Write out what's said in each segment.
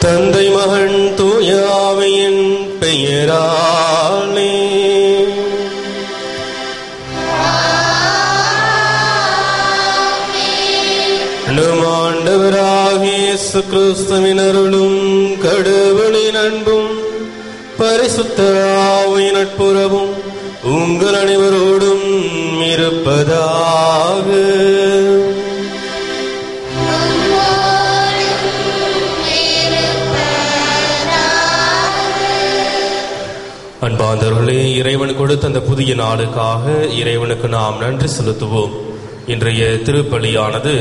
தந்தை மகன் தூய ஆவியின் பெயராலே. நம் ஆண்டவராகிய இயேசு கிறிஸ்துவின் அருளும் கடவுளின் அன்பும் பரிசுத்த ஆவியின் நட்புறவும் உங்கள் அனைவரோடும் இருப்பதாக. அன்பார்ந்தவர்களே, இறைவன் கொடுத்த அந்த புதிய நாளுக்காக இறைவனுக்கு நாம் நன்றி செலுத்துவோம். இன்றைய திருப்பலியானது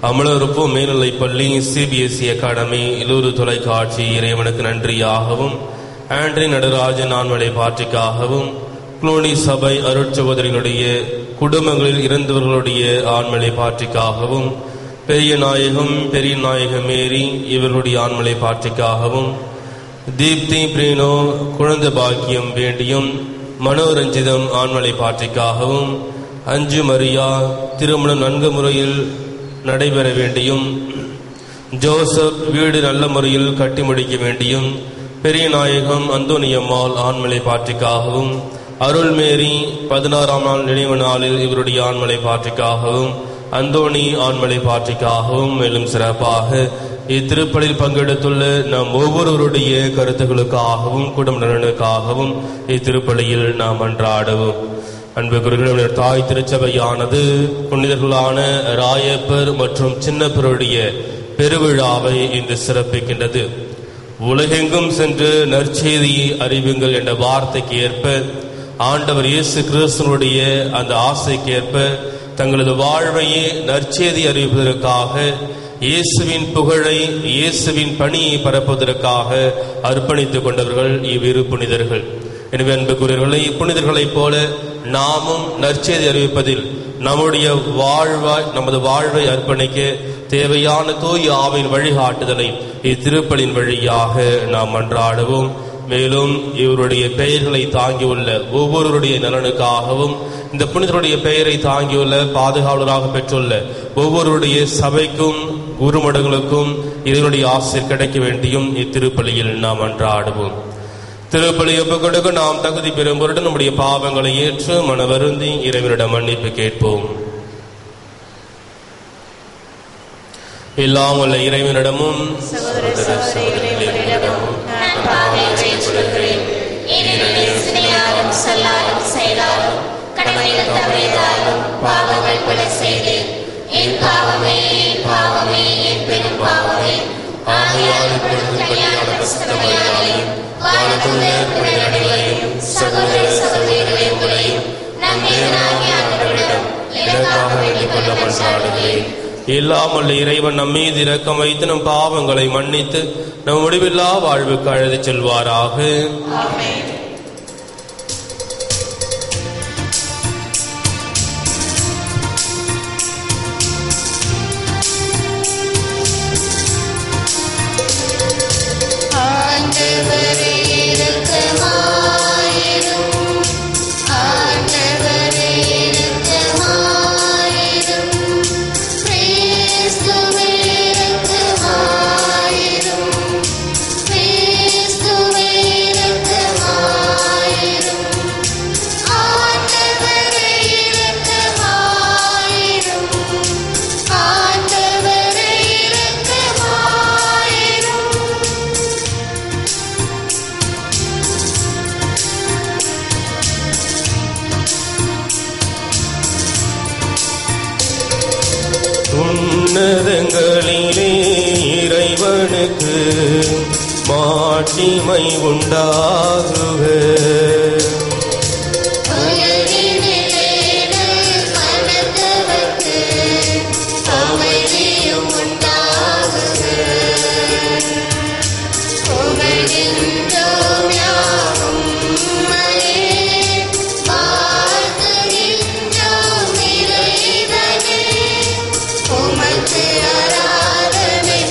அமலருப்பு மேல்நிலைப்பள்ளி, CBSE அகாடமி, இலூரு தொலைக்காட்சி இறைவனுக்கு நன்றியாகவும், ஆண்ட்ரி நடராஜன் ஆண்மலை பாற்றிக்காகவும், குளோனி சபை அருட்சகோதரிகளுடைய குடும்பங்களில் இறந்தவர்களுடைய ஆண்மலை பாற்றிக்காகவும், பெரிய நாயகம் பெரிய நாயகம் மேரி இவர்களுடைய ஆண்மலை பாற்றிக்காகவும், தீப்தி பிரீனோ குழந்தை பாக்கியம் வேண்டியும், மனோரஞ்சிதம் ஆண்மலை பாற்றிக்காகவும், அஞ்சு மரியா திருமணம் நன்கு முறையில் நடைபெற வேண்டியும், ஜோசப் வீடு நல்ல முறையில் கட்டி முடிக்க வேண்டியும், பெரிய நாயகம் அந்தோனியம்மாள் ஆண்மலை பாற்றிக்காகவும், அருள்மேரி 16ஆம் நாள் நினைவு நாளில் இவருடைய ஆண்மலை பாற்றிக்காகவும், அந்தோணி ஆண்மலை பாற்றிக்காகவும், மேலும் சிறப்பாக இத்திருப்பலில் பங்கெடுத்துள்ள நாம் ஒவ்வொருவருடைய கருத்துக்களுக்காகவும் குடும்ப நலனுக்காகவும் இத்திருப்பலியில் நாம் அன்றாடுவோம். அன்பு குருக்கள், தாய் திருச்சபையானது புனிதர்களான ராயப்பர் மற்றும் சின்னப்பருடைய பெருவிழாவை இன்று சிறப்பிக்கின்றது. உலகெங்கும் சென்று நற்செய்தியை அறிவுங்கள் என்ற வார்த்தைக்கு ஏற்ப ஆண்டவர் இயேசு கிறிஸ்துவனுடைய அந்த ஆசைக்கு ஏற்ப தங்களது வாழ்வையே நற்செய்தி அறிவிப்பதற்காக, இயேசுவின் புகழை இயேசுவின் பணியை பரப்புவதற்காக அர்ப்பணித்துக் கொண்டவர்கள் இவ்விரு புனிதர்கள். எனவே அன்புக்குரியவர்களே, இப்புனிதர்களைப் போல நாமும் நற்செய்தி அறிவிப்பதில் நமது வாழ்வை அர்ப்பணிக்க தேவையான தூய ஆவியின் வழிகாட்டுதலை இத்திருப்பலின் வழியாக நாம் அன்றாடுவோம். மேலும் இவருடைய பெயர்களை தாங்கியுள்ள ஒவ்வொருவருடைய நலனுக்காகவும், இந்த புனிதருடைய பெயரை தாங்கியுள்ள பாதுகாவலராக பெற்றுள்ள ஒவ்வொருவருடைய சபைக்கும் குருமடங்களுக்கும் இதனுடைய ஆசிரியர் கிடைக்க வேண்டியும் இத்திருப்பலியில் நாம் அன்றாடுவோம். திருப்பலி ஒப்புக் கொடுக்க நாம் தகுதி பெறும் பொருட்டு நம்முடைய பாவங்களை ஏற்று மனவருந்தி இறைவனிடம் மன்னிப்பு கேட்போம். எல்லாம் உள்ள இறைவனிடமும் எல்லாம் உள்ள இறைவன் நம் மீது இரக்கம் வைத்து நம் பாவங்களை மன்னித்து நம் முடிவில்லா வாழ்வுக்கு அழைத்துச் செல்வாராக. உன்னதங்களிலே இறைவனுக்கு மாட்சிமை உண்டாகுக.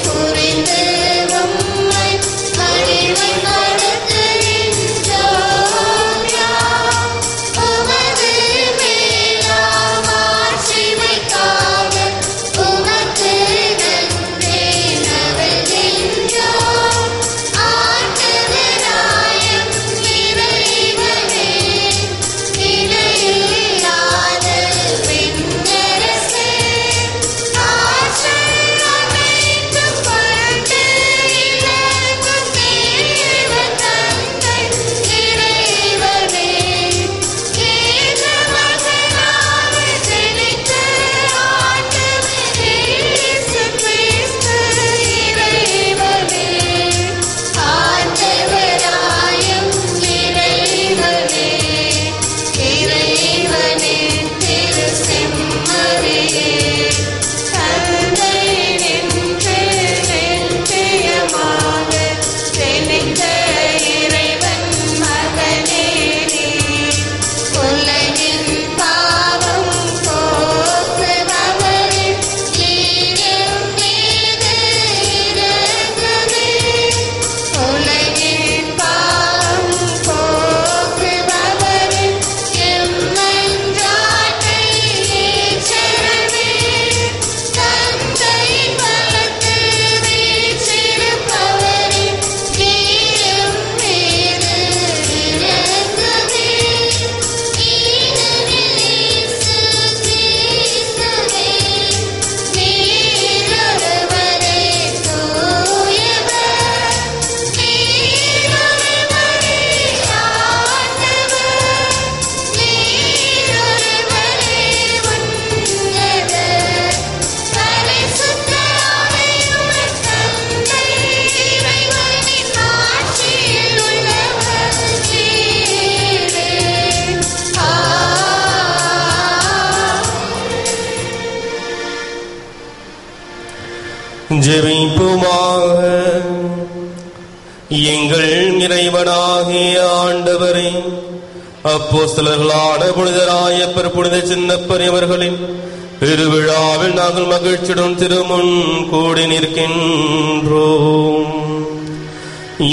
புரிந்து உம்மை மகிழ்வை நடத்துகின்றோம். ஜெபிப்போமாக. எங்கள் இறைவனாகிய ஆண்டவரே, அப்போஸ்தலர்களான புனிதராய புனித சின்னப்பர் இவர்களின் பெருவிழாவில் நாங்கள் மகிழ்ச்சியுடன் திருமுன் கூடி நிற்கின்றோம்.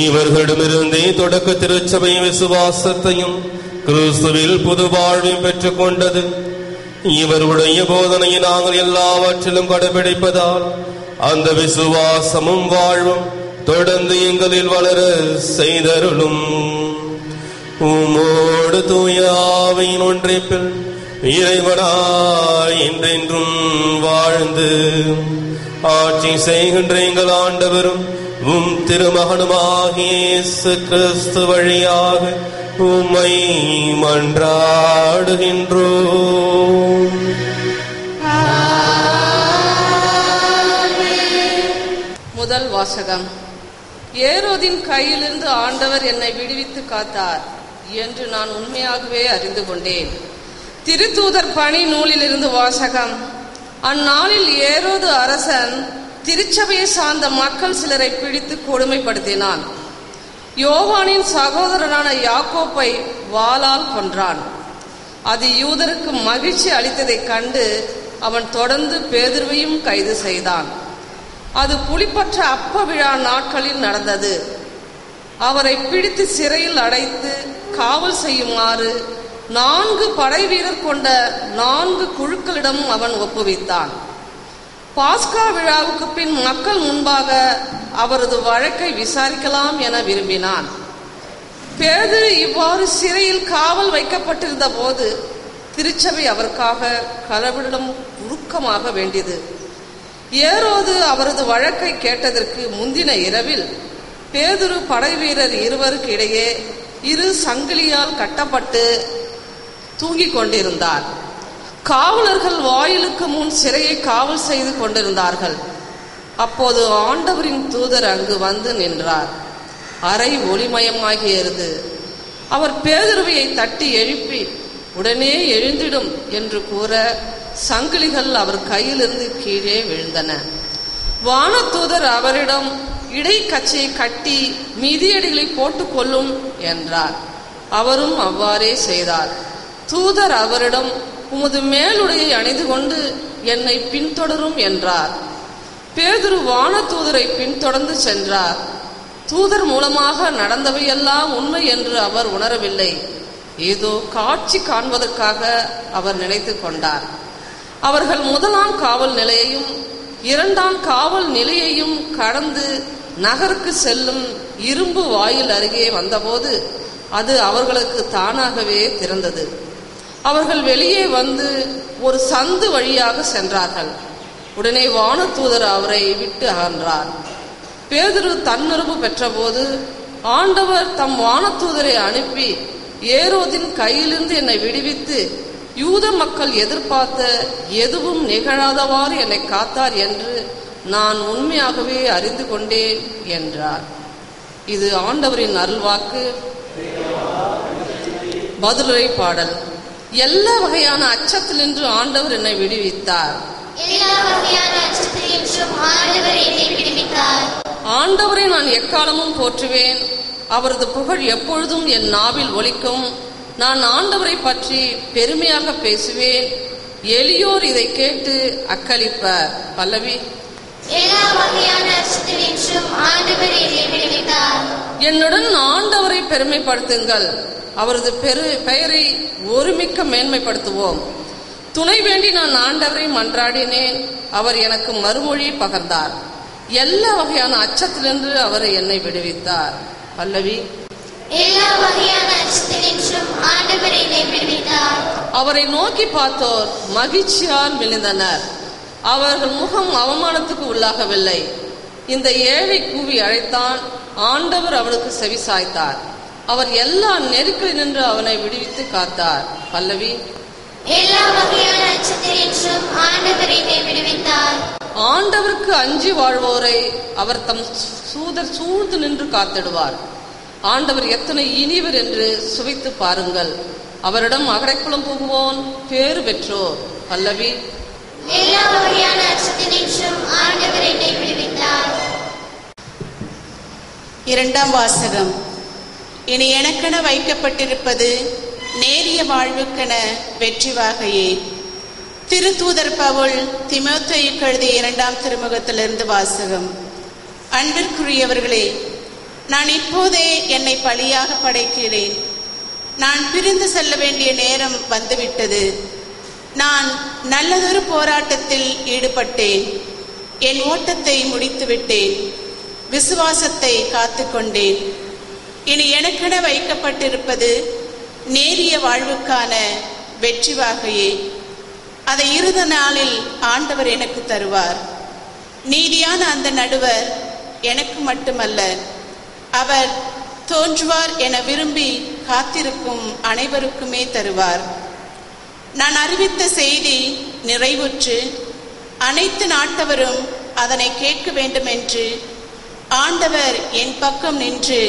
இவர்களிடமிருந்தே தொடக்க திருச்சபை விசுவாசத்தையும் கிறிஸ்துவில் புது வாழ்வையும் பெற்றுக் கொண்டது. இவருடைய போதனையை நாங்கள் எல்லாவற்றிலும் கடைபிடிப்பதால் அந்த விசுவாசமும் வாழ்வும் தொடர்ந்து எங்களில் வளர செய்தருளும். உம்மோடு தூய ஆவியின் ஒன்றிப்பில் இறைவனாய் என்றென்றும் வாழ்ந்து ஆட்சி செய்கின்ற எங்கள் ஆண்டவரும் உம் திருமகனுமாகிய இயேசு கிறிஸ்து வழியாக உம்மை மன்றாடுகின்றோம். முதல் வாசகம். ஏரோதின் கையிலிருந்து ஆண்டவர் என்னை விடுவித்து காத்தார் என்று நான் உண்மையாகவே அறிந்து கொண்டேன். திருத்தூதர் பணி நூலிலிருந்து வாசகம். அந்நாளில் ஏரோது அரசன் திருச்சபையை சார்ந்த மக்கள் சிலரை பிடித்து கொடுமைப்படுத்தினான். யோவானின் சகோதரனான யாக்கோப்பை வாளால் கொன்றான். அது யூதருக்கு மகிழ்ச்சி அளித்ததைக் கண்டு அவன் தொடர்ந்து பேதுருவையும் கைது செய்தான். அது புளிப்பற்ற அப்ப விழா நாட்களில் நடந்தது. அவரை பிடித்து சிறையில் அடைத்து காவல் செய்யுமாறு 4 படை வீரர் கொண்ட 4 குழுக்களிடம் அவன் ஒப்புவித்தான். பாஸ்கா விழாவுக்கு பின் மக்கள் முன்பாக அவரது வழக்கை விசாரிக்கலாம் என விரும்பினான். பேதுரு இவ்வாறு சிறையில் காவல் வைக்கப்பட்டிருந்த போது திருச்சபை அவருக்காக கடவுளிடம் உருக்கமாக வேண்டியது. ஏரோது அவரது வழக்கை கேட்டதற்கு முந்தின இரவில் பேதுரு படை வீரர் இருவருக்கு இடையே 2 சங்கிலியால் கட்டப்பட்டு தூங்கிக் கொண்டிருந்தார். காவலர்கள் வாயிலுக்கு முன் சிறையை காவல் செய்து கொண்டிருந்தார்கள். அப்போது ஆண்டவரின் தூதர் அங்கு வந்து நின்றார். அறை ஒளிமயமாகியது. அவர் பேதுருவை தட்டி எழுப்பி உடனே எழுந்திடும் என்று கூற சங்கிலிகள் அவர் கையிலிருந்து கீழே விழுந்தன. வானதூதர் அவரிடம் இடைக்கச்சையை கட்டி மிதியடிகளை போட்டுக் கொள்ளும் என்றார். அவரும் அவ்வாறே செய்தார். தூதர் அவரிடம் உமது மேலுடையை அணிந்து கொண்டு என்னை பின்தொடரும் என்றார். பேதுரு வானதூதரை பின்தொடர்ந்து சென்றார். தூதர் மூலமாக நடந்தவையெல்லாம் உண்மை என்று அவர் உணரவில்லை. ஏதோ காட்சி காண்பதற்காக அவர் நினைத்து கொண்டார். அவர்கள் 1ஆம் காவல் நிலையையும் 2ஆம் காவல் நிலையையும் கடந்து நகருக்கு செல்லும் இரும்பு வாயில் அருகே வந்தபோது அது அவர்களுக்கு தானாகவே திறந்தது. அவர்கள் வெளியே வந்து ஒரு சந்து வழியாக சென்றார்கள். உடனே வானதூதர் அவரை விட்டு அகன்றார். பேதுரு தன்னுறுப்பு பெற்றபோது ஆண்டவர் தம் வானதூதரை அனுப்பி ஏரோதின் கையிலிருந்து என்னை விடுவித்து யூத மக்கள் எதிர்பார்த்த எதுவும் நிகழாதவாறு என்னை காத்தார் என்று நான் உண்மையாகவே அறிந்து கொண்டேன் என்றார். இது ஆண்டவரின் அருள்வாக்கு. பதிலுரை பாடல். எல்லா வகையான அச்சத்தினின்று ஆண்டவர் என்னை விடுவித்தார். ஆண்டவரை நான் எக்காலமும் போற்றுவேன். அவரது புகழ் எப்பொழுதும் என் நாவில் ஒலிக்கும். நான் ஆண்டவரை பற்றி பெருமையாக பேசுவேன். எளியோர் இதை கேட்டு அக்களிப்பர். பல்லவி. என்னுடன் ஆண்டவரை பெருமைப்படுத்துங்கள். அவரது பெயரை ஒருமிக்க மேன்மைப்படுத்துவோம். துணை வேண்டி நான் ஆண்டவரை மன்றாடினேன். அவர் எனக்கு மறுமொழி பகர்ந்தார். எல்லா வகையான அச்சத்திலிருந்து அவர் என்னை விடுவித்தார். பல்லவி. அவரை நோக்கி பார்த்தோர் மகிழ்ச்சியால் விழுந்தனர். அவர்கள் முகம் அவமானத்துக்கு உள்ளாகவில்லை. இந்த ஏழை கூவி அழைத்தான். ஆண்டவர் அவனுக்கு செவி சாய்த்தார். அவர் எல்லா நெருக்கில் நின்று அவனை விடுவித்து காத்தார். பல்லவி. ஆண்டவருக்கு அஞ்சி வாழ்வோரை அவர் தம் சூதர் சூழ்ந்து நின்று காத்திடுவார். ஆண்டவர் எத்தனை இனிவர் என்று சுவைத்து பாருங்கள். அவரிடம் அகடைக்குளம் புகுவோன் பேறு பெற்றோர். பல்லவி. இரண்டாம் வாசகம். இனி எனக்கென வைக்கப்பட்டிருப்பது நேரிய வாழ்வுக்கென வெற்றி வாகையே. திருத்தூதர் பவுல் தீமோத்தேயுக்கு எழுதிய 2ஆம் திருமுகத்திலிருந்து வாசகம். அன்பிற்குரியவர்களே, நான் இப்போதே என்னை பலியாக படைக்கிறேன். நான் பிரிந்து செல்ல வேண்டிய நேரம் வந்துவிட்டது. நான் நல்லதொரு போராட்டத்தில் ஈடுபட்டேன். என் ஓட்டத்தை முடித்துவிட்டேன். விசுவாசத்தை காத்து கொண்டேன். இனி எனக்கென வைக்கப்பட்டிருப்பது நேரிய வாழ்வுக்கான வெற்றி வாகையே. அதை இறுதி நாளில் ஆண்டவர் எனக்கு தருவார். நீதியான அந்த நடுவர் எனக்கு மட்டுமல்ல, அவர் தோன்றுவார் என விரும்பி காத்திருக்கும் அனைவருக்குமே தருவார். நான் அறிவித்த செய்தி நிறைவுற்று அனைத்து நாட்டவரும் அதனை கேட்க வேண்டும் என்று ஆண்டவர் என் பக்கம் நின்று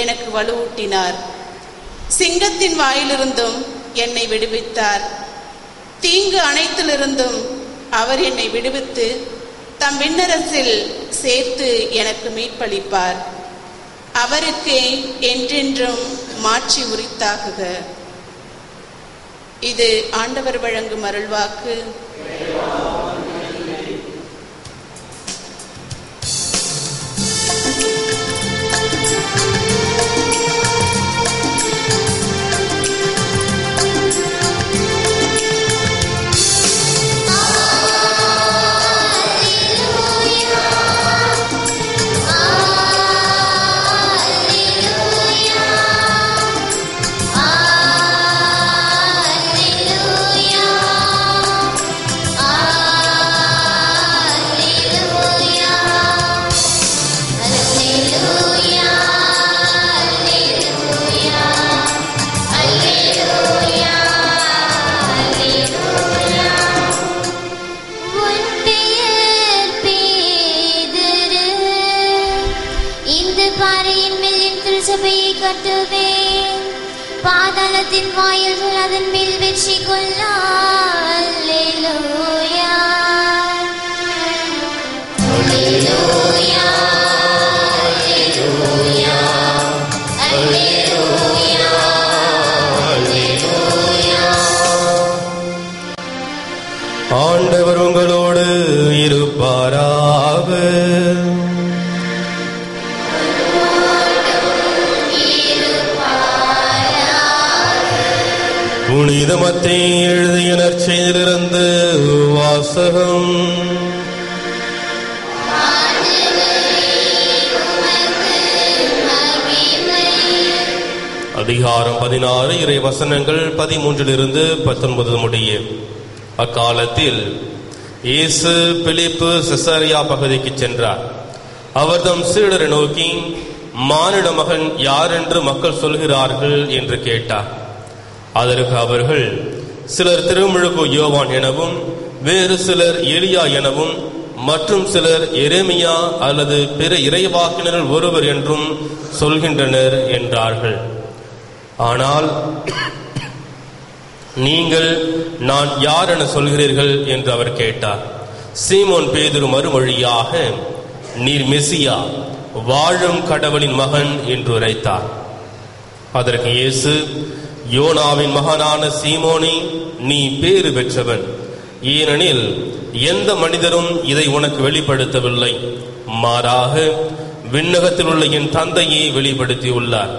எனக்கு வலுவூட்டினார். சிங்கத்தின் வாயிலிருந்தும் என்னை விடுவித்தார். தீங்கு அனைத்திலிருந்தும் அவர் என்னை விடுவித்து தம் விண்ணரசில் சேர்த்து எனக்கு மீட்பளிப்பார். அவருக்கு என்றென்றும் மாட்சி உரித்தாகுக. இது ஆண்டவர் வழங்கும் அருள்வாக்கு. பாதாளத்தின் வாயில்கள் அதன் மேல் வெற்றி கொள்ள. அல்லேலூயா, அல்லேலூயா, அல்லேலூயா, அல்லேலூயா, அல்லேலூயா. ஆண்டவர் உங்களோடு இருப்பாராக. புனித மத்தேயு எழுதிய நற்செய்தியிலிருந்து வாசகம். அதிகாரம் 16, இறை வசனங்கள் 13 - 19 முடிய. அக்காலத்தில் இயேசு பிலிப்பு செசரியா பகுதிக்கு சென்றார். அவர் தம் சீடரை நோக்கி, மானிட மகன் யார் என்று மக்கள் சொல்கிறார்கள் என்று கேட்டார். அதற்கு அவர்கள், சிலர் திருமுழுக்கு யோவான் எனவும், வேறு சிலர் எலியா எனவும், மற்றும் சிலர் எரேமியா அல்லது பிற இறைவாக்கினர்கள் ஒருவர் என்றும் சொல்கின்றனர் என்றார்கள். ஆனால் நீங்கள் நான் யார் என சொல்கிறீர்கள் என்று அவர் கேட்டார். சீமோன் பேதுரு மறுமொழியாக, நீர் மெசியா, வாழும் கடவுளின் மகன் என்று உரைத்தார். அதற்கு இயேசு, யோனாவின் மகனான சீமோனே, நீ பேறு பெற்றவன். ஏனெனில் எந்த மனிதரும் இதை உனக்கு வெளிப்படுத்தவில்லை, மாறாக விண்ணகத்தில் உள்ள என் தந்தையே வெளிப்படுத்தியுள்ளார்.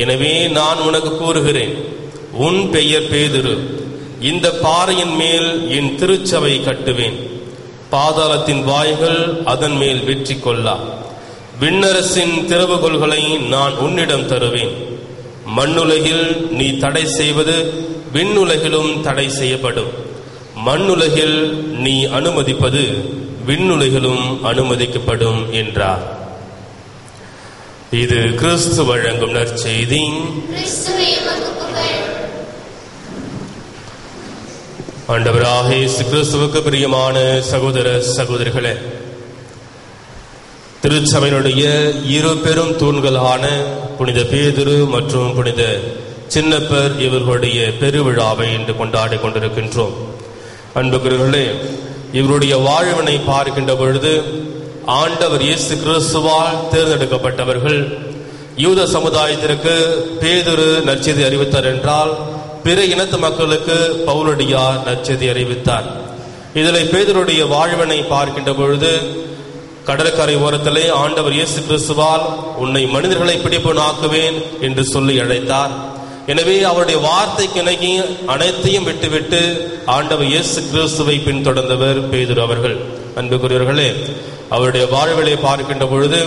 எனவே நான் உனக்கு கூறுகிறேன், உன் பெயர் பேதுரு. இந்த பாறையின் மேல் என் திருச்சபை கட்டுவேன். பாதாளத்தின் வாய்கள் அதன் மேல் வெற்றி கொள்ளா. விண்ணரசின் திறவுகோல்களை நான் உன்னிடம் தருவேன். மண்ணுலகில் நீ தடை செய்வது விண்ணுலகிலும் தடை செய்யப்படும். மண்ணுலகில் நீ அனுமதிப்பது விண்ணுலகிலும் அனுமதிக்கப்படும் என்றார். இது கிறிஸ்து வழங்கும் நற்செய்தி. ஆண்டவராக இயேசு கிறிஸ்துவுக்கு பிரியமான சகோதர சகோதரிகளே, திருச்சபையினுடைய இரு பெரும் தூண்களான புனித பேதுரு மற்றும் புனித சின்னப்பர் இவர்களுடைய பெருவிழாவை இன்று கொண்டாடி கொண்டிருக்கின்றோம். அன்புக்குரியவர்களே, இவருடைய வாழ்வினை பார்க்கின்ற பொழுது ஆண்டவர் இயேசு கிறிஸ்துவால் தேர்ந்தெடுக்கப்பட்டவர்கள். யூத சமுதாயத்திற்கு பேதுரு நற்செய்தி அறிவித்தார் என்றால், பிற இனத்து மக்களுக்கு பவுலடியார் நற்செய்தி அறிவித்தார். இதில் பேதுருடைய வாழ்வினை பார்க்கின்ற பொழுது, கடற்கரை ஓரத்திலே ஆண்டவர் இயேசு கிறிஸ்துவால் உன்னை மனிதர்களை பிடிப்பனாக்குவேன் என்று சொல்லி அழைத்தார். எனவே அவருடைய வார்த்தைக்கு இணங்கி அனைத்தையும் விட்டுவிட்டு ஆண்டவர் இயேசு கிறிஸ்துவை பின்தொடர்ந்தவர் பேதுரு அவர்கள். அன்புக்குரியவர்களே, அவருடைய வாழ்விலை பார்க்கின்ற பொழுது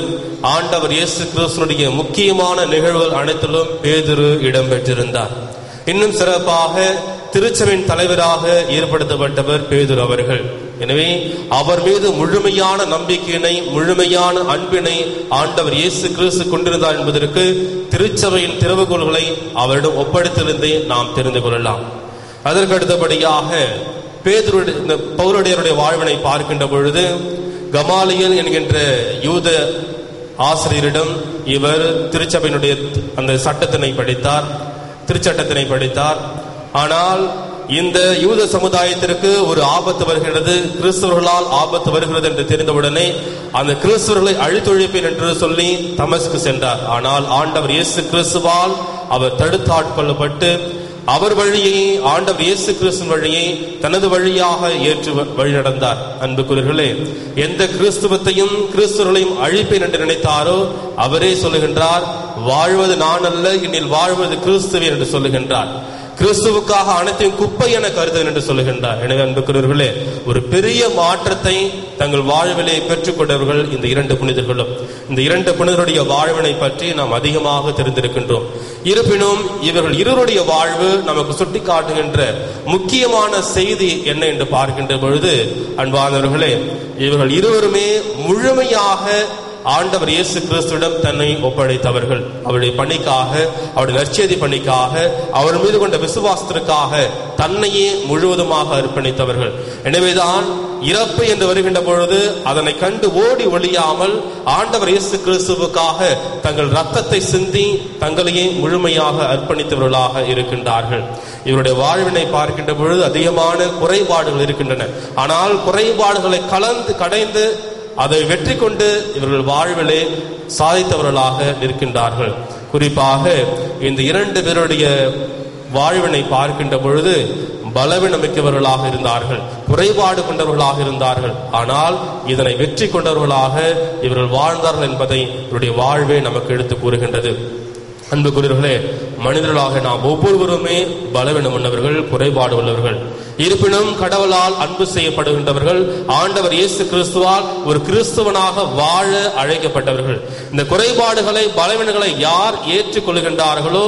ஆண்டவர் இயேசு கிறிஸ்துடைய முக்கியமான நிகழ்வுகள் அனைத்திலும் பேதுரு இடம்பெற்றிருந்தார். இன்னும் சிறப்பாக திருச்சபையின் தலைவராக ஏற்படுத்தப்பட்டவர் பேதுரு அவர்கள். எனவே அவர் மீது முழுமையான நம்பிக்கையினை, முழுமையான அன்பினை ஆண்டவர் இயேசு கிறிஸ்து கொண்டிருந்தார் என்பதற்கு திருச்சபையின் திறவுகோல்களை அவரிடம் ஒப்படைத்திருந்தே நாம் தெரிந்து கொள்ளலாம். அதற்கு அடுத்தபடியாக பேதுரு பவுலடியாருடைய வாழ்வினை பார்க்கின்ற பொழுது, கமாலியல் என்கின்ற யூத ஆசிரியரிடம் இவர் திருச்சபையினுடைய அந்த சட்டத்தினை படித்தார், திருச்சட்டத்தினை படித்தார். ஆனால் இந்த யூத சமுதாயத்திற்கு ஒரு ஆபத்து வருகிறது, கிறிஸ்தவர்களால் ஆபத்து வருகிறது என்று தெரிந்தவுடனே அந்த கிறிஸ்தவர்களை அழித்தொழிப்பேன் என்று சொல்லி தமஸ்கு சென்றார். ஆனால் ஆண்டவர் இயேசு கிறிஸ்துவால் அவர் தடுத்தாட்கொள்ளப்பட்டு அவர் வழியை, ஆண்டவர் இயேசு கிறிஸ்து வழியை தனது வழியாக ஏற்று வழி நடந்தார். அன்புக்குரியவர்களே, எந்த கிறிஸ்துவத்தையும் கிறிஸ்துவர்களையும் அழிப்பேன் என்று நினைத்தாரோ அவரே சொல்லுகின்றார், வாழ்வது நான் அல்ல, என்னில் வாழ்வது கிறிஸ்துவே என்று சொல்லுகின்றார். கிறிஸ்துவுக்காக அனைத்தையும் குப்பை என கருதுவேன் என்று சொல்லுகின்றார். எனவே அன்புக்குரியவர்களே, ஒரு பெரிய மாற்றத்தை தங்கள் வாழ்விலே பெற்றுக் கொண்டவர்கள் இந்த இரண்டு புனிதர்களும். இந்த இரண்டு புனிதருடைய வாழ்வினை பற்றி நாம் அதிகமாக தெரிந்திருக்கின்றோம். இருப்பினும் இவர்கள் இருவருடைய வாழ்வு நமக்கு சுட்டி காட்டுகின்ற முக்கியமான செய்தி என்ன என்று பார்க்கின்ற பொழுது, அன்பானவர்களே, இவர்கள் இருவருமே முழுமையாக ஆண்டவர் இயேசு கிறிஸ்துவிடம் தன்னை ஒப்படைத்தவர்கள். அவருடைய பணிக்காக, அவருடைய நற்செய்தி பணிக்காக, அவர் மீது கொண்ட விசுவாசத்திற்காக தன்னையே முழுவதுமாக அர்ப்பணித்தவர்கள். எனவேதான் இறப்பு என்று வருகின்ற பொழுது அதனை கண்டு ஓடி ஒழியாமல் ஆண்டவர் இயேசு கிறிஸ்துவுக்காக தங்கள் ரத்தத்தை சிந்தி தங்களையே முழுமையாக அர்ப்பணித்தவர்களாக இருக்கின்றார்கள். இவருடைய வாழ்வினை பார்க்கின்ற பொழுது அதிகமான குறைபாடுகள் இருக்கின்றன. ஆனால் குறைபாடுகளை கடைந்து அதை வெற்றி கொண்டு இவர்கள் வாழ்விலே சாதித்தவர்களாக இருக்கின்றார்கள். குறிப்பாக இந்த இரண்டு பேருடைய வாழ்வினை பார்க்கின்ற பொழுது பலவீனமிக்கவர்களாக இருந்தார்கள், குறைபாடு கொண்டவர்களாக இருந்தார்கள். ஆனால் இதனை வெற்றி கொண்டவர்களாக இவர்கள் வாழ்ந்தார்கள் என்பதை இவருடைய வாழ்வே நமக்கு எடுத்து கூறுகின்றது. அன்புக்குரியவர்களே, மனிதர்களாக நாம் ஒவ்வொருவருமே பலவீனம் உள்ளவர்கள், குறைபாடு உள்ளவர்கள். இருப்பினும் கடவுளால் அன்பு செய்யப்படுகின்றவர்கள், ஆண்டவர் இயேசு கிறிஸ்துவால் ஒரு கிறிஸ்துவனாக வாழ அழைக்கப்பட்டவர்கள். இந்த குறைபாடுகளை, பலவீனங்களை யார் ஏற்றுக்கொள்கின்றார்களோ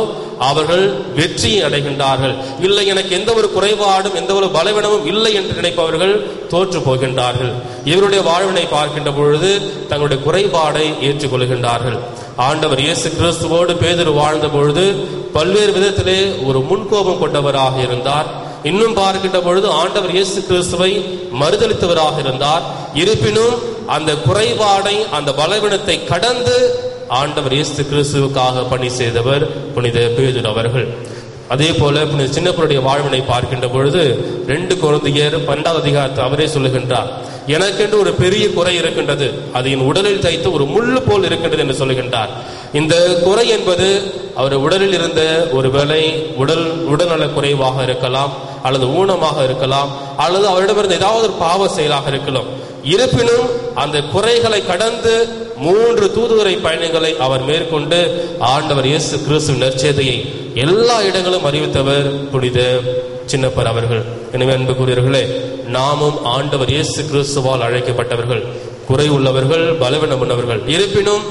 அவர்கள் வெற்றியை அடைகின்றார்கள். இல்லை, எனக்கு எந்த ஒரு குறைபாடும் எந்த ஒரு பலவீனமும் இல்லை என்று நினைப்பவர்கள் தோற்று போகின்றார்கள். இவருடைய வாழ்வினை பார்க்கின்ற பொழுது தங்களுடைய குறைபாடை ஏற்றுக்கொள்கின்றார்கள். ஆண்டவர் இயேசு கிறிஸ்துவோடு பேதுரு வாழ்ந்த பொழுது பல்வேறு விதத்திலே ஒரு முன்கோபம் கொண்டவராக இருந்தார். இன்னும் பார்க்கின்ற பொழுது ஆண்டவர் இயேசு கிறிஸ்துவை மறுதலித்தவராக இருந்தார். இருப்பினும் அந்த குறைபாடை, அந்த பலவீனத்தை கடந்து ஆண்டவர் இயேசு கிறிஸ்துவுக்காக பணி செய்தவர் புனித பேதுரு அவர்கள். அதே போல புனித சின்னப்பருடைய வாழ்வினை பார்க்கின்ற பொழுது 2 கொரிந்தியர் 12வது அதிகாரத்தை அவரே சொல்லுகின்றார், எனக்கென்று ஒரு பெரிய குறை இருக்கின்றது, அது என் உடலில் தைத்து ஒரு முள்ளு போல் இருக்கின்றது என்று சொல்லுகின்றார். இந்த குறை என்பது அவர் உடலில் இருந்த ஒரு வேளை உடல்நல குறைவாக இருக்கலாம், அல்லது ஊனமாக இருக்கலாம், அல்லது அவரிடமிருந்து ஏதாவது ஒரு பாவ செயலாக இருக்கலாம். இருப்பினும் அந்த குறைகளை கடந்து 3 தூதுவரை பயணங்களை அவர் மேற்கொண்டு ஆண்டவர் இயேசு கிறிஸ்து நற்செய்தியை எல்லா இடங்களும் அறிவித்தவர் புனித சின்னப்பர் அவர்கள். எனவே அன்புக்குரியவர்களே, நாமும் ஆண்டவர் இயேசு கிறிஸ்துவால் அழைக்கப்பட்டவர்கள், குறை உள்ளவர்கள், பலவீனம் உள்ளவர்கள். இருப்பினும்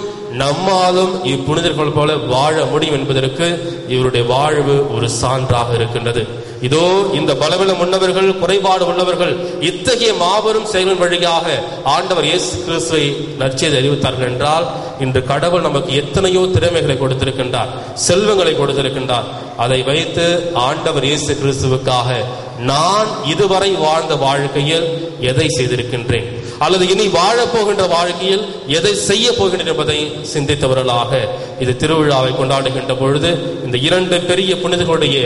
நம்மாலும் இப்புனிதர்கள் போல வாழ முடியும் என்பதற்கு இவருடைய வாழ்வு ஒரு சான்றாக இருக்கின்றது. இதோ இந்த பலவீனம் உள்ளவர்கள், குறைபாடு உள்ளவர்கள் இத்தகைய மாபெரும் செயலின் வழியாக ஆண்டவர் இயேசு கிறிஸ்துவை நற்செய்தி அறிவித்தார்கள் என்றால், இன்று கடவுள் நமக்கு எத்தனையோ திறமைகளை கொடுத்திருக்கின்றார், செல்வங்களை கொடுத்திருக்கின்றார். அதை வைத்து ஆண்டவர் இயேசு கிறிஸ்துவுக்காக நான் இதுவரை வாழ்ந்த வாழ்க்கையில் எதை செய்திருக்கின்றேன், அல்லது இனி வாழப்போகின்ற வாழ்க்கையில் எதை செய்ய போகின்றேன் என்பதை சிந்தித்தவர்களாக இது திருவிழாவை கொண்டாடுகின்ற பொழுது இந்த 2 பெரிய புனிதர்களுடைய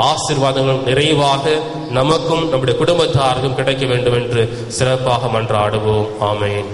ஆசீர்வாதங்களும் நிறைவாக நமக்கும் நம்முடைய குடும்பத்தாருக்கும் கிடைக்க வேண்டும் என்று சிறப்பாக மன்றாடுவோம். ஆமென்.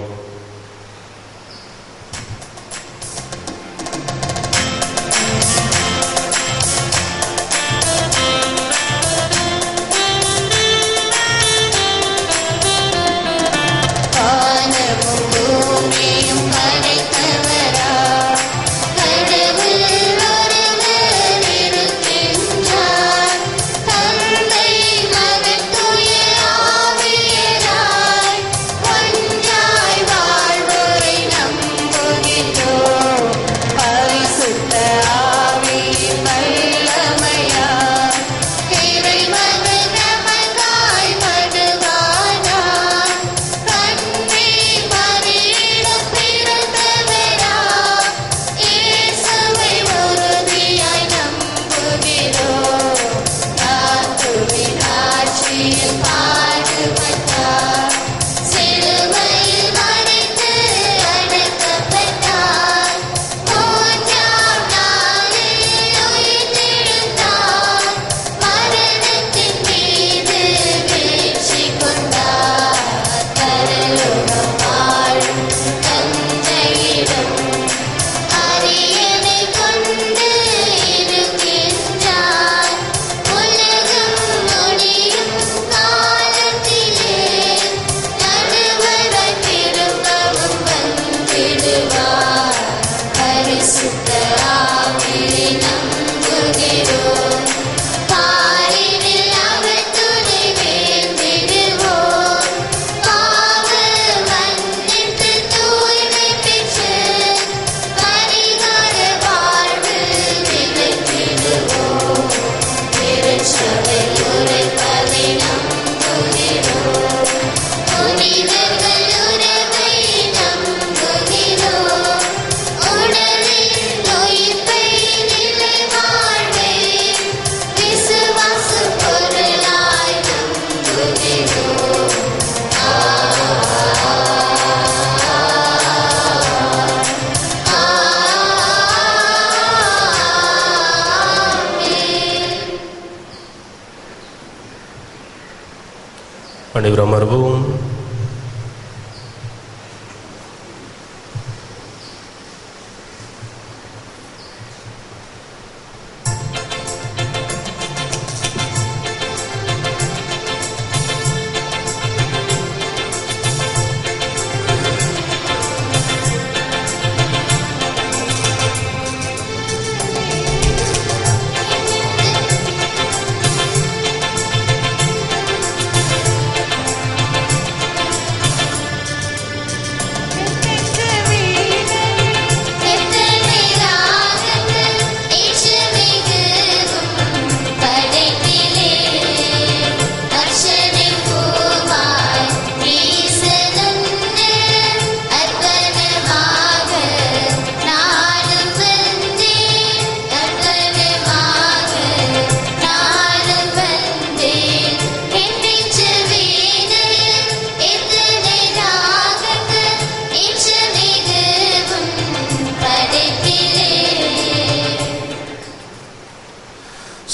அனைவரும் அமர்வோம்.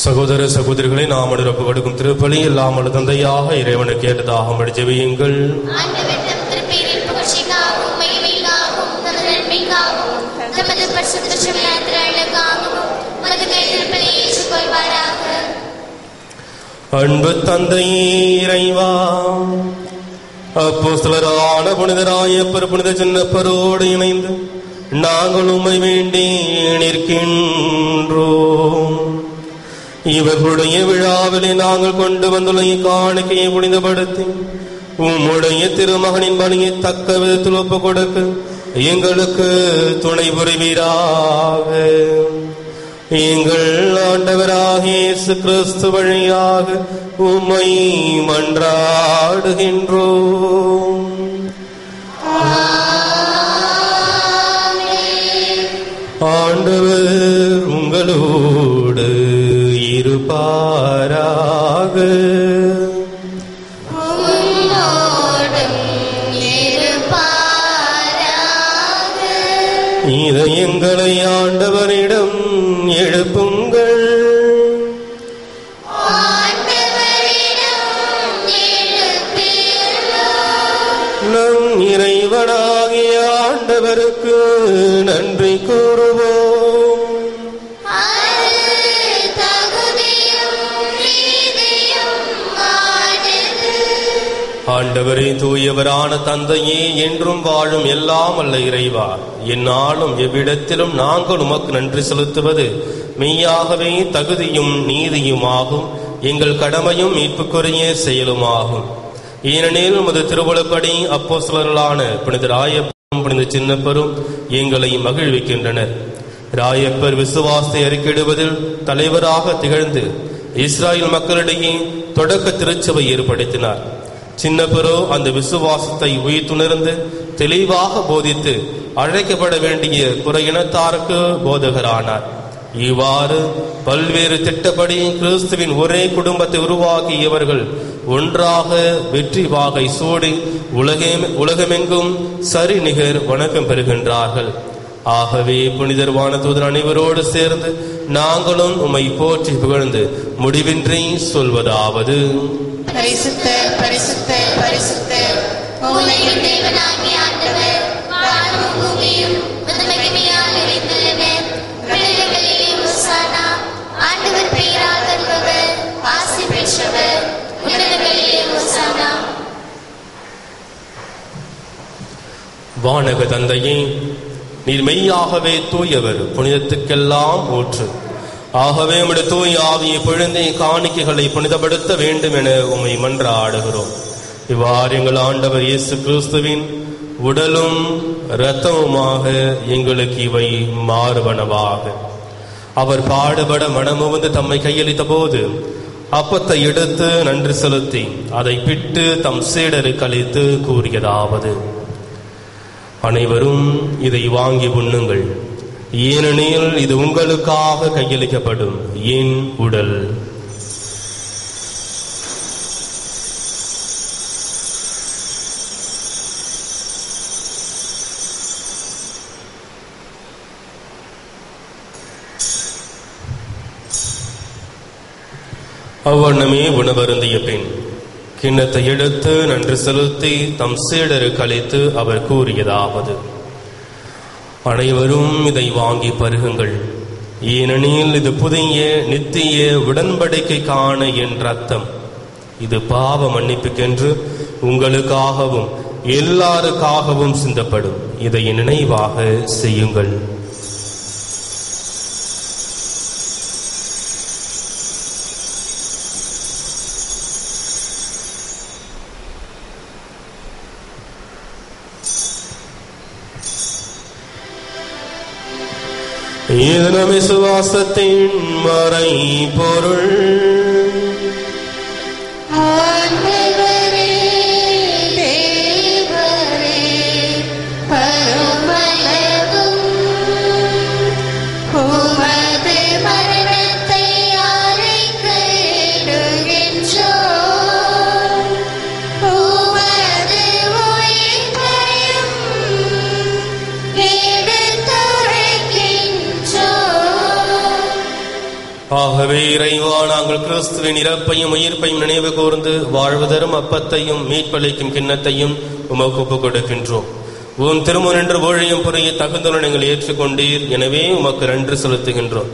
சகோதர சகோதரிகளை நாம் ஒப்பு கொடுக்கும் திருப்பலி எல்லாம் தந்தையாக இறைவனுக்கு ஏற்றதாக ஜெபியுங்கள். அன்பு தந்தையே இறைவா, அப்போஸ்தலரான புனிதராய புனித சின்னப்பரோடு இணைந்து நாங்கள் உம்மை வேண்டி நிற்கின்றோம். இவர்களுடைய விழாவிலே நாங்கள் கொண்டு வந்துள்ள காணிக்கையை புனிதப்படுத்தி உம்முடைய திருமகனின் பணியை தக்க விதத்தில் ஒப்புக் கொடுக்க எங்களுக்கு துணை புரிவீராக. எங்கள் ஆண்டவராகிய இயேசு கிறிஸ்து வழியாக உம்மை மன்றாடுகின்றோம். ஆண்டவர் உங்களோடு இருப்பாராக. இதயங்களை ஆண்டவரிடம் எழுப்புங்கள். நம் இறைவனாகிய ஆண்டவருக்கு நன்றி கூறுவோம். ஆண்டவரே, தூயவரான தந்தையே, என்றும் வாழும் எல்லாம் அல்ல இறைவா, எந்நாளும் எவ்விடத்திலும் நாங்கள் உமக்கு நன்றி செலுத்துவது மெய்யாகவே தகுதியும் நீதியுமாகும், எங்கள் கடமையும் மீட்புக்குரிய செயலுமாகும். ஏனெனில் உமது திருவுளப்படி அப்போஸ்தலர்களான புனித ராயப்பரும் புனித சின்னப்பரும் எங்களை மகிழ்விக்கின்றனர். ராயப்பர் விசுவாசத்தை அறிக்கையிடுவதில் தலைவராக திகழ்ந்து இஸ்ராயல் மக்களிடையே தொடக்க திருச்சபை ஏற்படுத்தினார். சின்னப்பரோ அந்த விசுவாசத்தை உயிர்த்துணர்ந்து தெளிவாக போதித்து அழைக்கப்பட வேண்டிய புற இனத்தாருக்கு போதகரானார். இவ்வாறு பல்வேறு திட்டப்படி கிறிஸ்துவின் ஒரே குடும்பத்தை உருவாக்கியவர்கள் ஒன்றாக வெற்றி வாகை சூடி உலகமெங்கும் சரி நிகர் வணக்கம் பெறுகின்றார்கள். ஆகவே புனிதர் வானதூதர் அனைவரோடு சேர்ந்து நாங்களும் உம்மை போற்றி புகழ்ந்து முடிவின்றி சொல்வதாவது: பரிசுத்தர், பரிசுத்தர், பரிசுத்தர், உலகின் தேவனாகிய ஆண்டவர், வானமும் பூமியும் உமது மகிமையால் நிறைந்துள்ளன. கடல்களிலே ஹோசானா, ஆண்டவர் பெயரால் வருபவர் ஆசி பெற்றவர், உன்னதங்களிலே ஹோசானா. வானக தந்தையே, நீர் மெய்யாகவே தூயவர், புனிதத்துக்கெல்லாம் ஊற்று. ஆகவே உம்முடைய தூய ஆவியை பொழிந்து காணிக்கைகளை புனிதப்படுத்த வேண்டும் என உம்மை மன்றாடுகிறோம். இவ்வாறு எங்கள் ஆண்டவர் இயேசு கிறிஸ்துவின் உடலும் இரத்தமுமாக எங்களுக்கு இவை மாறுவனவாக. அவர் பாடுபட மனமுவந்து தம்மை கையளித்த போது அப்பத்தை எடுத்து நன்றி செலுத்தி அதை பிட்டு தம் சீடருக்கு அளித்து கூறியதாவது: அனைவரும் இதை வாங்கி உண்ணுங்கள், ஏனெனில் இது உங்களுக்காக கையளிக்கப்படும் என் உடல். அவ்வண்ணமே உணவருந்திய பின் கிண்ணத்தை எடுத்து நன்றி செலுத்தி தம் சீடருக்கு அளித்து அவர் கூறியதாவது: அனைவரும் இதை வாங்கி பருகுங்கள், ஏனெனில் இது புதிய நித்திய உடன்படிக்கைக்கான என் ரத்தம். இது பாவ மன்னிப்புக்கென்று உங்களுக்காகவும் எல்லாருக்காகவும் சிந்தப்படும். இதை நினைவாக செய்யுங்கள். இது நம் விசுவாசத்தின் மறை பொருள். ஆகவே இறைவா, நாங்கள் கிறிஸ்துவின் இறப்பையும் உயிர்ப்பையும் நினைவு கூர்ந்து வாழ்வு தரும் அப்பத்தையும் மீட்பளிக்கும் கிண்ணத்தையும் உமக்கு ஒப்புக் கொடுக்கின்றோம். உன் திருமுன் என்று ஊழியம் புரிய தகுந்துள்ள நீங்கள் ஏற்றுக்கொண்டீர். எனவே உமக்கு நன்றி செலுத்துகின்றோம்.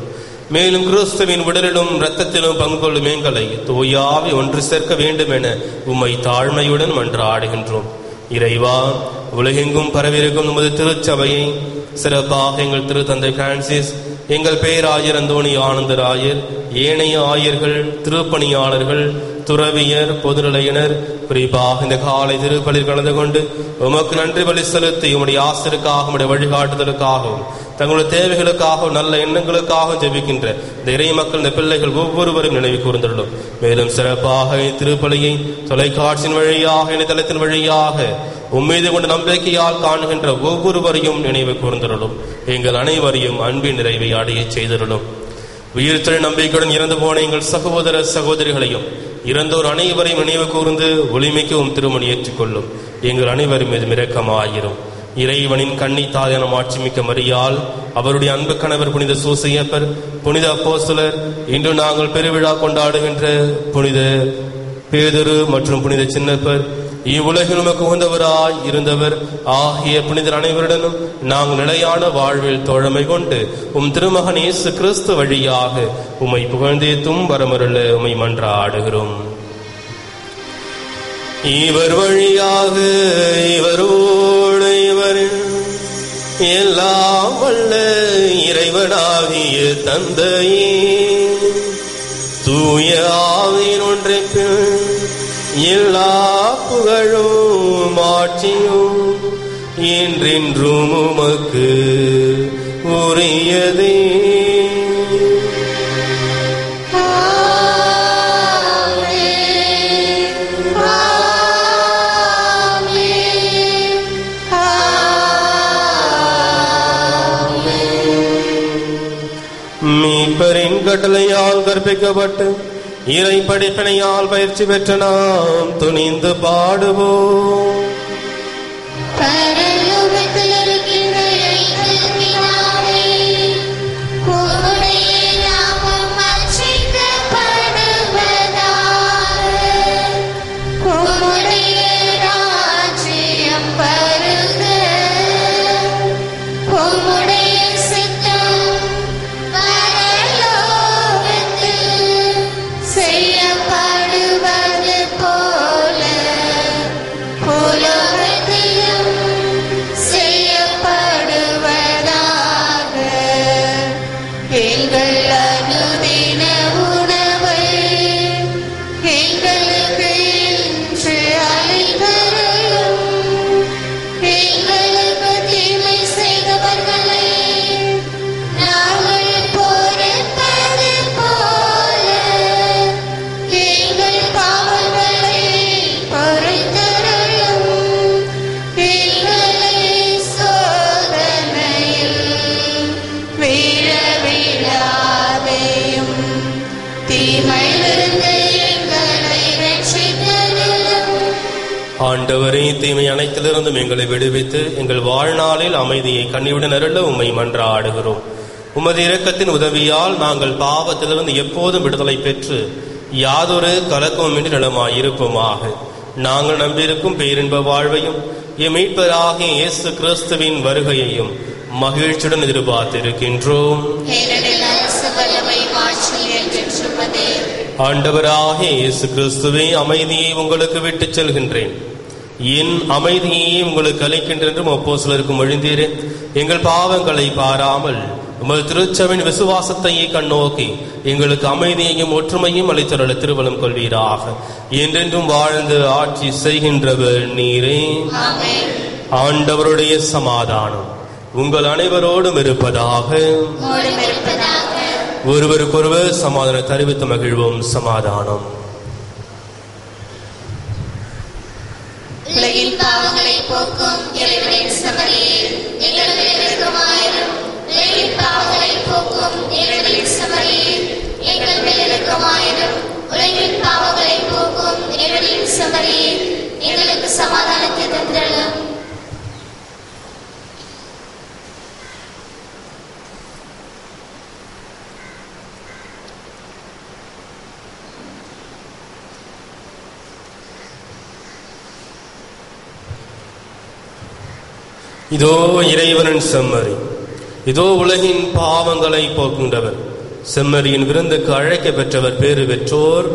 மேலும் கிறிஸ்துவின் உடலிலும் இரத்தத்திலும் பங்கு கொள்ளும் எங்களை தூயாவி ஒன்று சேர்க்க வேண்டும் என உம்மை தாழ்மையுடன் மன்றாடுகின்றோம். இறைவா, உலகெங்கும் பரவிருக்கும் உமது திருச்சபையை, சிறப்பாக எங்கள் திருத்தந்தை பிரான்சிஸ், எங்கள் பேராயர் அந்தோணி ஆனந்தராயர், ஏனைய ஆயர்கள், திருப்பணியாளர்கள், துறவியர், பொதுநிலையினர், குறிப்பாக இந்த காலை திருப்பலில் கலந்து கொண்டு உமக்கு நன்றி பலி செலுத்தி உம்முடைய ஆசிரியருக்காக, உம்முடைய வழிகாட்டுதலுக்காகவும், தங்களுடைய தேவைகளுக்காகவும், நல்ல எண்ணங்களுக்காகவும் ஜெபிக்கின்ற இந்த இறை மக்கள், இந்த பிள்ளைகள் ஒவ்வொருவரும் நினைவு கூர்ந்துள்ளோம். மேலும் சிறப்பாக திருப்பலியை தொலைக்காட்சியின் வழியாக, இணையதளத்தின் வழியாக உம்மீது கொண்ட நம்பிக்கையால் காணுகின்ற ஒவ்வொருவரையும் நினைவு கூர்ந்துள்ளோம். எங்கள் அனைவரையும் அன்பின் நிறைவை அடைய செய்துள்ளோம். உயிர்த்தெழு நம்பிக்கையுடன் இறந்து போன எங்கள் சகோதர சகோதரிகளையும் இறந்தோர் அனைவரையும் நினைவு கூர்ந்து ஒளிமிக்கவும் திருமணி ஏற்றுக்கொள்ளும். எங்கள் அனைவரும் மீது இரக்கமாயிரும். இறைவனின் கன்னி தாயான மாட்சிமிக்க மரியாள், அவருடைய அன்பு கணவர் புனித சூசையப்பர், புனித அப்போஸ்தலர், இன்று நாங்கள் பெருவிழா கொண்டாடுகின்ற புனித பேதுரு மற்றும் புனித சின்னப்பர், இவ்வுலகில் உமக்கு உகந்தவராய் இருந்தவர் ஆகிய புனிதர் அனைவருடனும் நாங்கள் நிலையான வாழ்வில் தோழமை கொண்டு உம் திருமகன் இயேசு கிறிஸ்து வழியாக உம்மை புகழ்ந்தேத்தும் வரமருள உம்மை மன்றாடுகிறோம். இவர் வழியாக, இவரோடு, இவரில் எல்லாம் வல்ல இறைவனாகிய தந்தையே, தூய ஆவியின் ஒன்றைப்பில் எல்லா புகழும் ஆட்சியும் என்றென்றும் உமக்கு உரியதே. மீட்பரின் கட்டளையால் கற்பிக்கப்பட்டு இறை படிப்பினையால் பயிற்சி பெற்ற நாம் துணிந்து பாடுவோம். ஆண்டவரே, தீமை அனைத்திலிருந்தும் எங்களை விடுவித்து எங்கள் வாழ்நாளில் அமைதியை கனிவுடன் அருள உம்மை மன்றாடுகிறோம். உமது இரக்கத்தின் உதவியால் நாங்கள் பாவத்திலிருந்து எப்போதும் விடுதலை பெற்று யாதொரு கலக்கமின்றி நலமாயிருப்போமாக. நாங்கள் நம்பியிருக்கும் பேரின்ப வாழ்வையும் எம் மீட்பராகிய இயேசு கிறிஸ்துவின் வருகையையும் மகிழ்ச்சியுடன் எதிர்பார்த்திருக்கின்றோம். ஆண்டவராகிய இயேசு கிறிஸ்துவே, அமைதியை உங்களுக்கு விட்டுச் செல்கின்றேன், என் அமைதியை உங்களுக்கு அளிக்கின்றேன் என்றும் அப்போஸ்தலருக்கு மொழிந்தீரே. எங்கள் பாவங்களை பாராமல் உமது திருச்சபையின் விசுவாசத்தையே கண்ணோக்கி எங்களுக்கு அமைதியையும் ஒற்றுமையும் அளித்தருள திருவலம் கொள்வீராக. என்றென்றும் வாழ்ந்து ஆட்சி செய்கின்றவர் நீரே. ஆண்டவருடைய சமாதானம் உங்கள் அனைவரோடும் இருப்பதாக. ஒருவருக்கொருவர் சமாதானம் தெரிவித்து மகிழ்வோம். சமாதானம். உலகின் பாவங்களை போக்கும் இறைவனின் சமரியே, எங்கள் மேல் இரக்கமாயிரும். உலகின் பாவங்களை போக்கும் இறைவனின் சமரியே, எங்கள் மேல் இரக்கமாயிரும். உலகின் பாவங்களை போக்கும் இறைவனின் சமரியே, எங்களுக்கு சமாதானத்தை தந்திரலும். இதோ இறைவனின் செம்மறி, இதோ உலகின் பாவங்களை போக்குகின்றவர். செம்மறியின் விருந்துக்கு அழைக்க பெற்றவர் பேறு பெற்றோர்.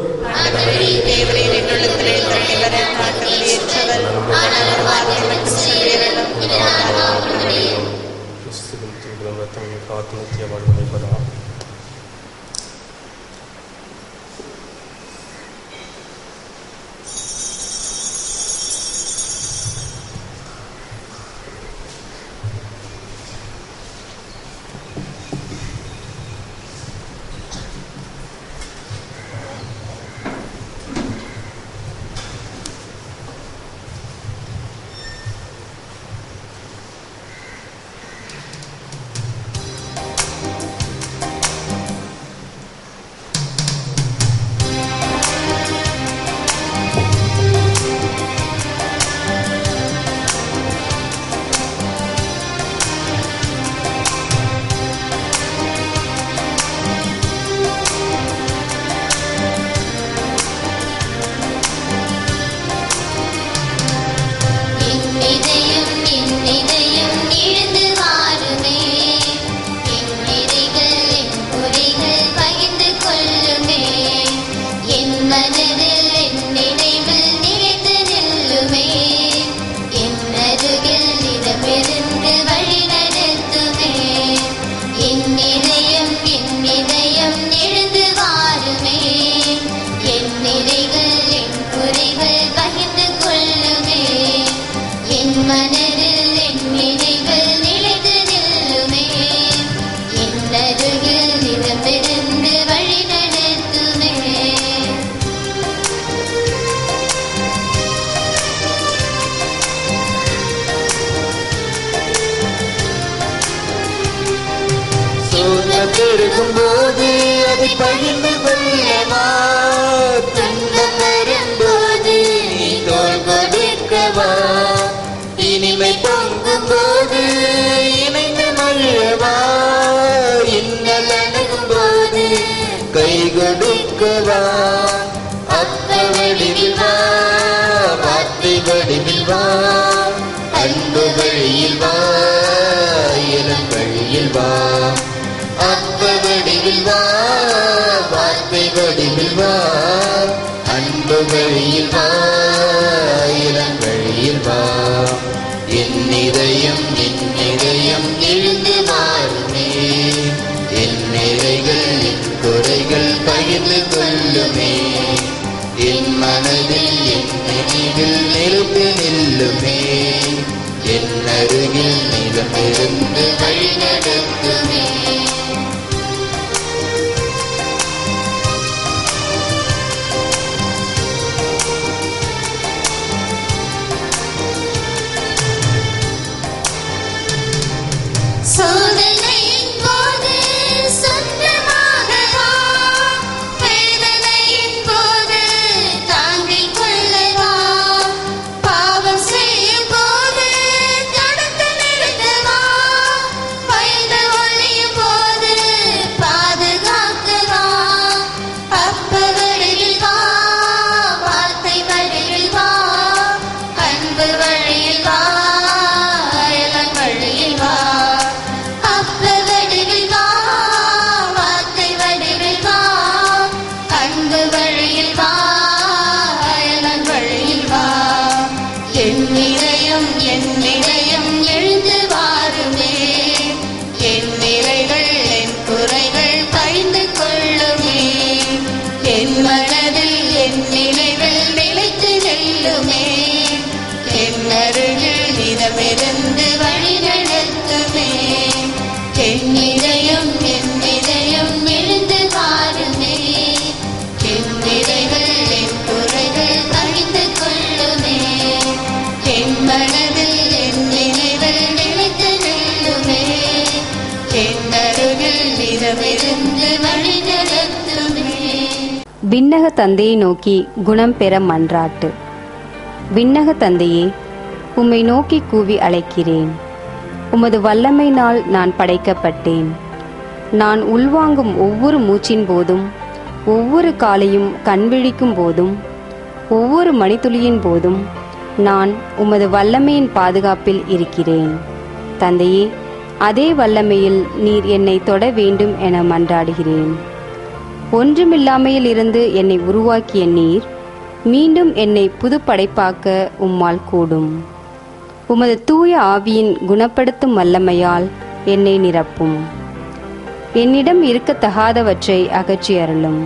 போது அதை பகிர்ந்து கொள்ளவா, துன்பம் வரும்போது நீ தோள் கொடுக்கவா, இனிமை பொங்கும் போது இணைந்து மகிழவா, இன்னல் அணுகும் போது கை கொடுக்கவா, அப்ப வடிவில் வா, வார்த்தை வடிவில் வா, அன்பு வழியில் வா, இளம் வழியில் வா, அப்ப வடிவில் வா, வார்த்தை வடிவில் வா, அன்பு வழியில் வா, இளம் வழியில் வா, என் இதயம் எழுந்து மாறுமே, என் நிறைகள் என் குறைகள் பகிர்ந்து கொள்ளுமே, என் மனதில் என் நினைவில் நிறுத்து நில்லுமே, என் அருகில் நிலமிருந்து வழி நடத்துமே. என்னருகில் நிறமிருந்து வழி நடத்துமே. விண்ணக தந்தையை நோக்கி குணம் பெற மன்றாட்டு. விண்ணக தந்தையே, உம்மை நோக்கி கூவி அழைக்கிறேன். உமது வல்லமையினால் நான் படைக்கப்பட்டேன். நான் உள்வாங்கும் ஒவ்வொரு மூச்சின் போதும், ஒவ்வொரு காலையும் கண்விழிக்கும் போதும், ஒவ்வொரு மணித்துளியின் போதும் நான் உமது வல்லமையின் பாதுகாப்பில் இருக்கிறேன். தந்தையே, அதே வல்லமையில் நீர் என்னை தொட வேண்டும் என மன்றாடுகிறேன். ஒன்றுமில்லாமையில் இருந்து என்னை உருவாக்கிய நீர் மீண்டும் என்னை புது படைப்பாக்க உம்மால் கூடும். உமது தூய ஆவியின் குணப்படுத்தும் வல்லமையால் என்னை நிரப்பும். என்னிடம் இருக்கத்தகாதவற்றை அகற்றி அருளும்.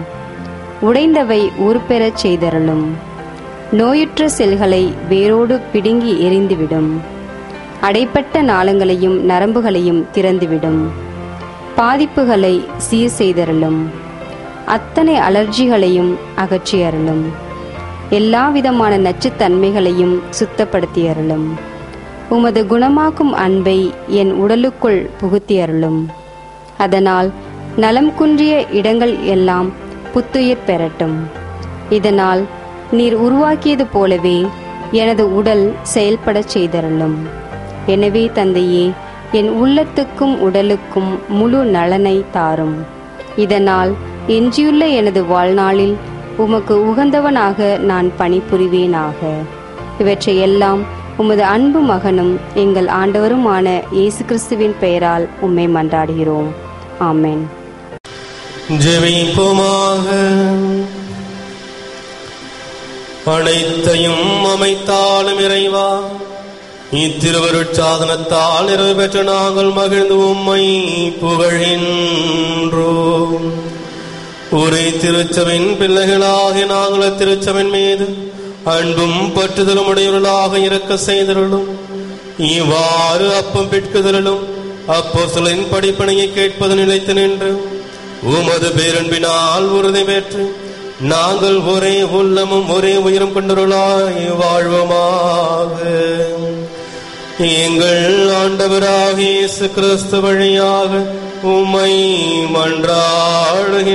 உடைந்தவை உருப்பெறச் செய்தருளும். நோயுற்ற செல்களை வேரோடு பிடுங்கி எறிந்துவிடும். அடைப்பட்ட நாளங்களையும் நரம்புகளையும் திறந்துவிடும். பாதிப்புகளை சீர் செய்தருளும். அத்தனை அலர்ஜிகளையும் அகற்றி அருளும். எல்லாவிதமான நச்சுத்தன்மைகளையும் சுத்தப்படுத்தி அருளும். உமது குணமாக்கும் அன்பை என் உடலுக்குள் புகுத்தி அருளும். அதனால் நலம் குன்றிய இடங்கள் எல்லாம் புத்துயிர் பெறட்டும். இதனால் நீர் உருவாக்கியது போலவே எனது உடல் செயல்படச் செய்தருளும். எனவே தந்தையே, என் உள்ளத்துக்கும் உடலுக்கும் முழு நலனை தாரும். இதனால் எஞ்சியுள்ள எனது வாழ்நாளில் உமக்கு உகந்தவனாக நான் பணிபுரிவேனாக. இவற்றை எல்லாம் உமது அன்பு மகனும் எங்கள் ஆண்டவருமான இயேசு கிறிஸ்துவின் பெயரால் உம்மை மன்றாடுகிறோம். ஆமென். ஜெபிப்போமாக. அனைத்தையும் அமைத்தாலும் இறைவா, இத்திருவருட்சாதனத்தால் நிறைவு பெற்ற நாங்கள் மகிழ்ந்து உம்மை புகழ்கின்றோம். ஒரே திருச்சபையின் பிள்ளைகளாகிய நாங்கள் திருச்சபையின் மீது அன்பும் பற்றுதலும் உடையவர்களாக இருக்க செய்தருளும். இவ்வாறு அப்பம் பிற்குதலும் அப்போஸ்தலரின் படிப்பனையை கேட்பது நிலைத்து நின்று உமது பேரன்பினால் உறுதி பெற்று நாங்கள் ஒரே உள்ளமும் ஒரே உயிரும் கொண்டவர்களாய் வாழ்வோமாக. எங்கள் ஆண்டவராகிய இயேசு கிறிஸ்து வழியாக உம்மை மன்றாடுகின்றோம்.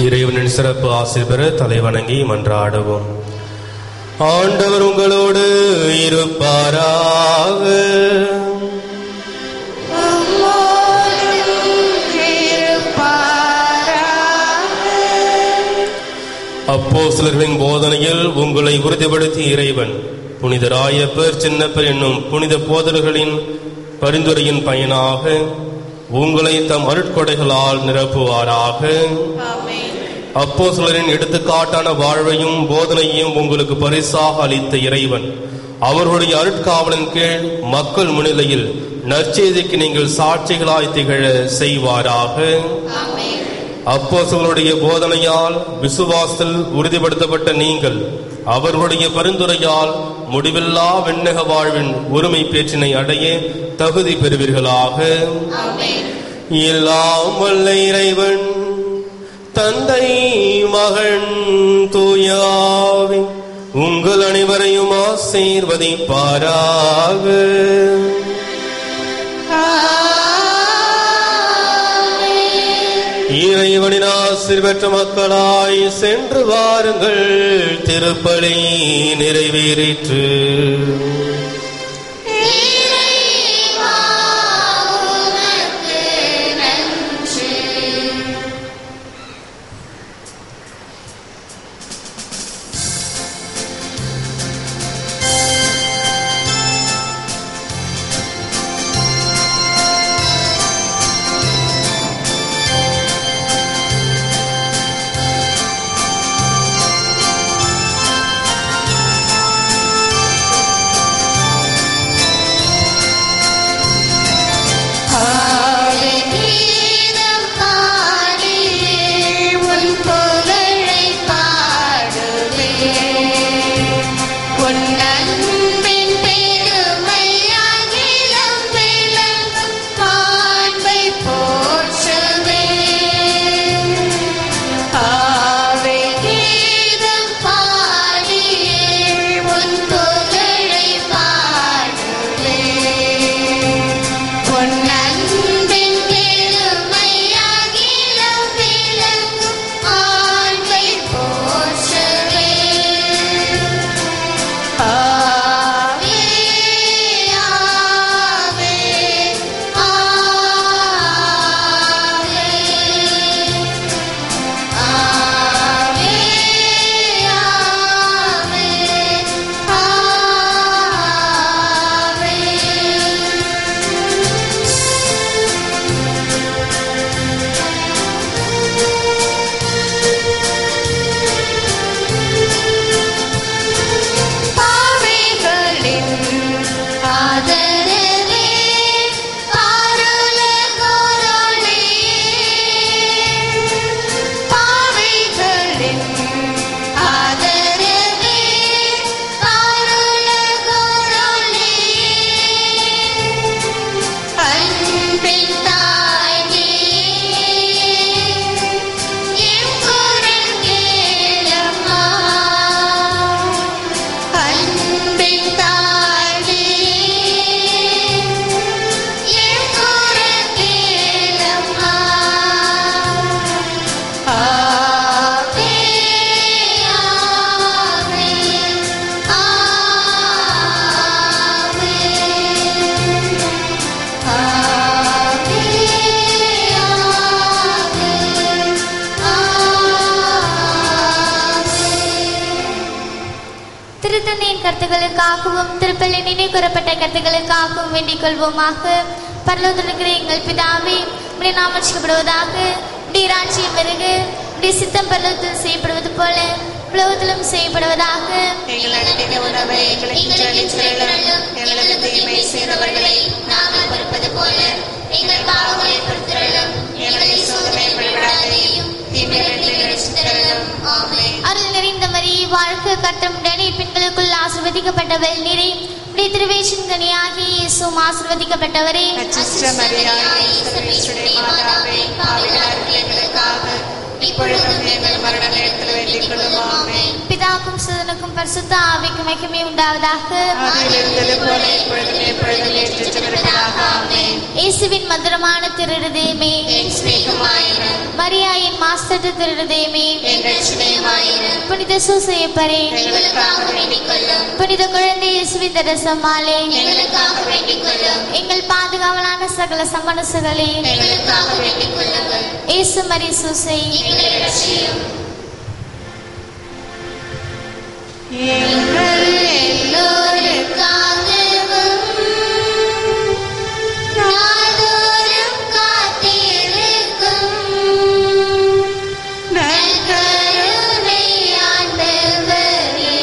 இறைவனின் சிறப்பு ஆசை பெற தலைவணங்கி மன்றாடுவோம். ஆண்டவர் உங்களோடு இருப்பாராக. அப்போஸ்தலர்களின் போதனையில் உங்களை உறுதிப்படுத்திய இறைவன் புனிதராய பேர் சின்னப்பர் என்னும் புனித போதர்களின் பரிந்துரையின் பயனாக உங்களை தம் அருட்கொடைகளால் நிரப்புவாராக. அப்போஸ்தலரின் எடுத்துக்காட்டான வாழ்வையும் போதனையும் உங்களுக்கு பரிசாக அளித்த இறைவன் அவர்களுடைய அருட்காவலின் கீழ் மக்கள் முன்னிலையில் நற்செய்திக்கு நீங்கள் சாட்சிகளாய் திகழ செய்வாராக. அப்போஸ்தலருடைய போதனையால் விசுவாசத்தில் உறுதிப்படுத்தப்பட்ட நீங்கள் அவர்களுடைய பரிந்துரையால் முடிவில்லா விண்ணக வாழ்வின் உரிமை பேற்றினை அடைய தகுதி பெறுவீர்களாக. எல்லாம் வல்ல இறைவன் தந்தை மகன் தூயாவி உங்கள் அனைவரையும் ஆசீர்வதிப்பாராக. இறைவனின் ஆசீர் பெற்ற மக்களாய் சென்று வாருங்கள். திருப்பலி நிறைவேறிற்று. ஆவே கீதம் பாடியே உன் திருத்தந்தையின் கருத்துக்களுக்காகவும் திருப்பலில் நினைவு கூறப்பட்ட கருத்துக்களுக்காகவும் வேண்டிக் கொள்வோமாக. பரலோகத்தில் இருக்கிற எங்கள் பிதாவே, உம்முடைய நாமம் ரட்சிக்கப்படுவதாக. உம்முடைய ராஜ்யம் வருக. உம்முடைய சித்தம் பரலோகத்தில் செய்யப்படுவது போல உலகத்திலும் செய்யப்படுவதாக. எங்கள் அன்றாட உணவை எங்களுக்கு அளித்தருளும். எங்களுக்கு தீமை செய்தவர்களை நாங்கள் பொறுப்பது போல எங்கள் பாவங்களை பொறுத்தருளும். எங்களை சோதனையில் விடாதேயும் தீமையிலிருந்து ரட்சித்தருளும். ஆமென். அருள் நிறைந்த மரியே, வாழ்க, கர்த்தருடனே பெண்களுக்குள் ஆசீர்வதிக்கப்பட்டவள் நீரே. உம்முடைய திருவயிற்றின் கனியாகிய இயேசுவும் ஆசீர்வதிக்கப்பட்டவரே. அச்சிஷ்ட மரியாயே, சர்வேஸ்வருடைய மாதாவே, பாவிகளாகிய எங்களுக்காக இப்பொழுதும் எங்கள் மரண நேரத்தில் வேண்டிக் கொள்ளும். ஆமென். பிதாவுக்கும் சுதனுக்கும் பரிசுத்த ஆவிக்கும் மகிமை உண்டாவதாக. அதிலிருந்தது போல இப்பொழுதும் எப்பொழுதும் ஏற்றுச்செல்வதாக. ஆமென். இயேசுவின் மதுரமான திருஹிருதயமே, என் சிநேகமாயிரும். மரியாயின் மாஸ்டர் திருஹிருதயமே, என் ரட்சணியமாயிரும். புனித சூசையப்பரே, எங்களுக்காக வேண்டிக் கொள்ளும். புனித குழந்தை இயேசுவின் தரிசனமாலே, எங்களுக்காக வேண்டிக் கொள்ளும். எங்கள் பாதுகாவலான சகல சமணசுகளே, எங்களுக்காக வேண்டிக் கொள்ளுங்கள். இயேசு மரி சூசை, எங்களை ரட்சியும். எங்கள் எல்லோருக்காகவும் நாள்தோறும் காத்திருக்கும் நற்கருணை ஆண்டவரே,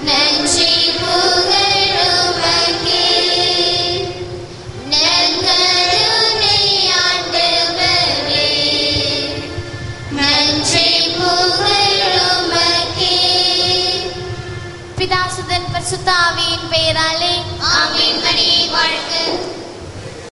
நன்றி புகழ் உமக்கே. நற்கருணை ஆண்டவரே, நன்றி புகழ் உமக்கே. பிதாசுதன் பரிசுத்த ஆவியின் பெயராலே ஆமென். மரியே வாழ்க.